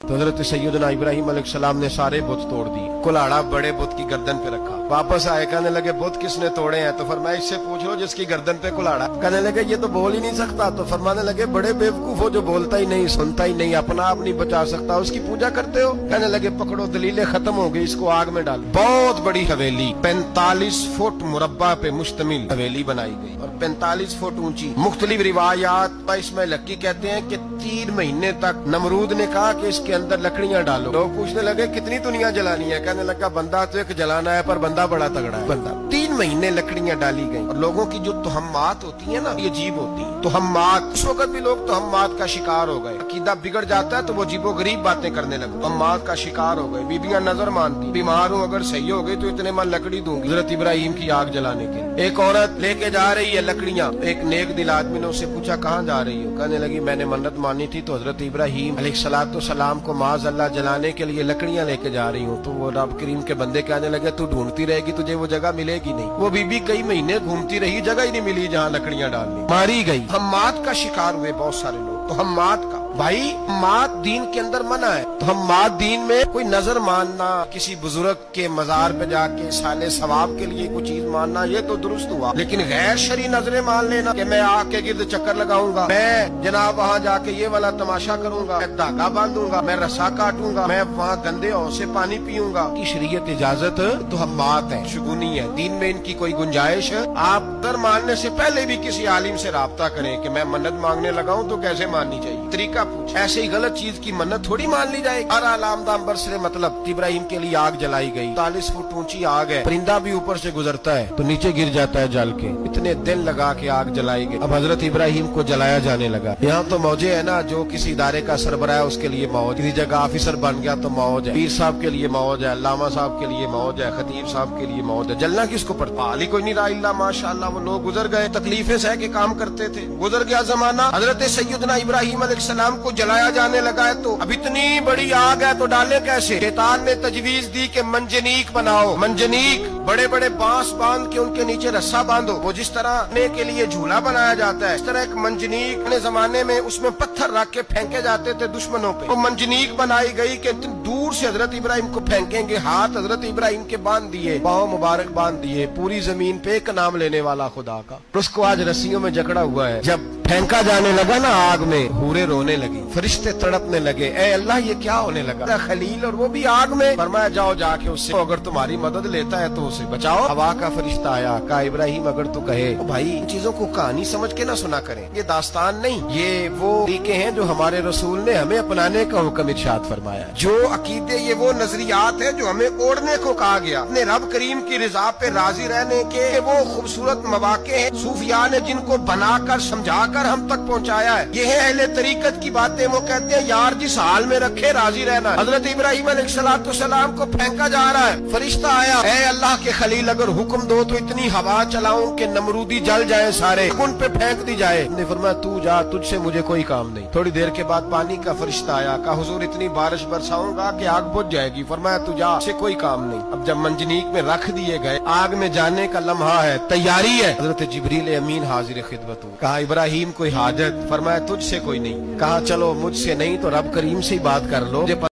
تو حضرت سیدنا ابراہیم علیہ السلام نے سارے بت توڑ دی، کلاڑا بڑے بت کی گردن پہ رکھا، واپس آئے کہنے لگے بت کس نے توڑے ہیں؟ تو فرمایا اس سے پوچھ لو جس کی گردن پہ کلاڑا۔ کہنے لگے یہ تو بول ہی نہیں سکتا، تو فرمانے لگے بڑے بیوقوف ہو جو بولتا ہی نہیں، سنتا ہی نہیں، اپنا آپ نہیں بچا سکتا، اس کی پوجا کرتے ہو؟ کہنے لگے پکڑو دلیلیں ختم ہو گئی، اس کو آگ میں ڈال۔ بہت بڑی حویلی 45 فٹ مربع پہ مشتمل حویلی بنائی گئی اور 45 فٹ اونچی۔ مختلف روایات اس میں لکی کہتے ہیں کہ 3 مہینے تک نمرود نے کہا کہ اس کے اندر لکڑیاں ڈالو۔ لوگ پوچھنے لگے کتنی دنیا جلانی ہے؟ کہنے لگا بندہ تو ایک جلانا ہے پر بندہ بڑا تگڑا ہے۔ بندہ 3 مہینے لکڑیاں ڈالی گئی اور لوگوں کی جو تہمات ہوتی ہیں نا یہ عجیب ہوتی ہیں۔ تہمات اس وقت بھی لوگ تہمات کا شکار ہو گئے، عقیدہ بگڑ جاتا ہے تو وہ عجیب و غریب باتیں کرنے لگے، تہمات کا شکار ہو گئے۔ بیبیاں نظر مانتی، بیمار ہوں اگر صحیح ہو گئی تو اتنے من لکڑی دوں گی حضرت ابراہیم کی آگ جلانے کے لیے۔ ایک عورت لے کے جا رہی ہے لکڑیاں، ایک نیک دل آدمی نے اس سے پوچھا کہاں جا رہی ہو؟ کہنے لگی میں نے منت مانی تھی تو حضرت ابراہیم علیہ السلام کو معاذ اللہ جلانے کے لیے لکڑیاں لے کے جا ری ہوں۔ تو وہ رب کریم کے بندے کہنے لگے تو ڈھونڈتی رہے گی تجھے وہ جگہ ملے گی نہیں۔ وہ بی بی کئی مہینے گھومتی رہی، جگہ ہی نہیں ملی جہاں لکڑیاں ڈالنی، ماری گئی۔ ہمات کا شکار ہوئے بہت سارے لوگ، تو ہمات کا بھائی ہمات دین کے اندر منع ہے۔ تو ہمات دین میں کوئی نظر ماننا، کسی بزرگ کے مزار پہ جا کے سالے ثواب کے لیے کوئی چیز ماننا یہ تو درست ہوا، لیکن غیر شرعی نظریں مان لینا کہ میں آ کے گرد چکر لگاؤں گا، میں جناب وہاں جا کے یہ والا تماشا کروں گا، میں دھاگا باندھوں گا، میں رسا کاٹوں گا، میں وہاں گندے ہوں سے پانی پیوں گا، کی شریعت اجازت تو ہمات ہے، شگونی ہے، دین میں ان کی کوئی گنجائش ہے۔ آپ در ماننے سے پہلے بھی کسی عالم سے رابطہ کریں کہ میں منت مانگنے لگاؤں تو کیسے ماننی چاہیے، طریقہ پوچھ، ایسے ہی غلط چیز کی منت تھوڑی مان لی جائے۔ ہر علامدام برسر مطلب ابراہیم کے لیے آگ جلائی گئی، 40 فٹ اونچی آگ ہے، پرندہ بھی اوپر سے گزرتا ہے تو نیچے گر جاتا ہے جل کے، اتنے دن لگا کے آگ جلائی گئی۔ اب حضرت ابراہیم کو جلایا جانے لگا۔ یہاں تو موجے ہے نا، جو کسی ادارے کا سربراہ ہے اس کے لیے موج، کسی جگہ آفیسر بن گیا تو موج ہے، پیر صاحب کے لیے موج ہے، علامہ صاحب کے لیے موج ہے، خطیب صاحب کے لیے موج ہے۔ جلنا کس کو پڑتا؟ حال ہی کوئی نہیں رہا الا ماشاءاللہ، وہ لوگ گزر گئے، تکلیفیں سہ کے کام کرتے تھے، گزر گیا زمانہ۔ حضرت سیدنا ابراہیم علیہ السلام کو جلایا جانے لگا ہے تو اب اتنی بڑی آگ ہے تو ڈالے کیسے؟ شیطان نے تجویز دی کہ منجنیق بناؤ، منجنیق بڑے بڑے بانس باندھ کے ان کے نیچے رسا باندھو، وہ جس طرح نے کے لیے جھولا بنایا جاتا ہے اس طرح ایک منجنیق نے زمانے میں اس میں پتھر رکھ کے پھینکے جاتے تھے دشمنوں پہ، وہ منجنیق بنائی گئی کہ دور سے حضرت ابراہیم کو پھینکیں گے، ہاتھ حضرت ابراہیم کے باندھ دیے، پاؤں مبارک باندھ دیے، پوری زمین پہ ایک نام لینے والا خدا کا، اس کو آج رسیوں میں جکڑا ہوا ہے۔ جب پھینکا جانے لگا نا آگ میں، حوریں رونے لگی، فرشتے تڑپنے لگے، اے اللہ یہ کیا ہونے لگا؟ خلیل اور وہ بھی آگ میں۔ فرمایا جاؤ جا کے اس سے اگر تمہاری مدد لیتا ہے تو اسے بچاؤ۔ ہوا کا فرشتہ آیا، کہا ابراہیم اگر تو کہے تو بھائی ان چیزوں کو کہانی سمجھ کے نہ سنا کریں، یہ داستان نہیں، یہ وہ طریقے ہیں جو ہمارے رسول نے ہمیں اپنانے کا حکم ارشاد فرمایا، جو عقیدے یہ وہ نظریات ہیں جو ہمیں اوڑھنے کو کہا گیا، اپنے رب کریم کی رضا پہ راضی رہنے کے وہ خوبصورت مواقع ہیں صوفیاء نے جن کو بنا کر سمجھا کر ہم تک پہنچایا ہے۔ یہ ہے اہل طریقت کی باتیں، وہ کہتے ہیں یار جس حال میں رکھے راضی رہنا۔ حضرت ابراہیم علیہ السلام کو پھینکا جا رہا ہے، فرشتہ آیا، اے اللہ کے خلیل اگر حکم دو تو اتنی ہوا چلاؤں کہ نمرودی جل جائیں سارے، ان پہ پھینک دی جائے۔ نے فرمایا تو جا، تجھ سے مجھے کوئی کام نہیں۔ تھوڑی دیر کے بعد پانی کا فرشتہ آیا، کہا حضور اتنی بارش برساؤں گا کہ آگ بجھ جائے گی۔ فرمایا تو جا، سے کوئی کام نہیں۔ اب جب منجنیق میں رکھ دیے گئے، آگ میں جانے کا لمحہ ہے، تیاری ہے، حضرت جبریل امین حاضر خدمت ہو، کہا ابراہیم کوئی حاجت؟ فرمایا تجھ سے کوئی نہیں۔ کہا چلو مجھ سے نہیں تو رب کریم سے ہی بات کر لو۔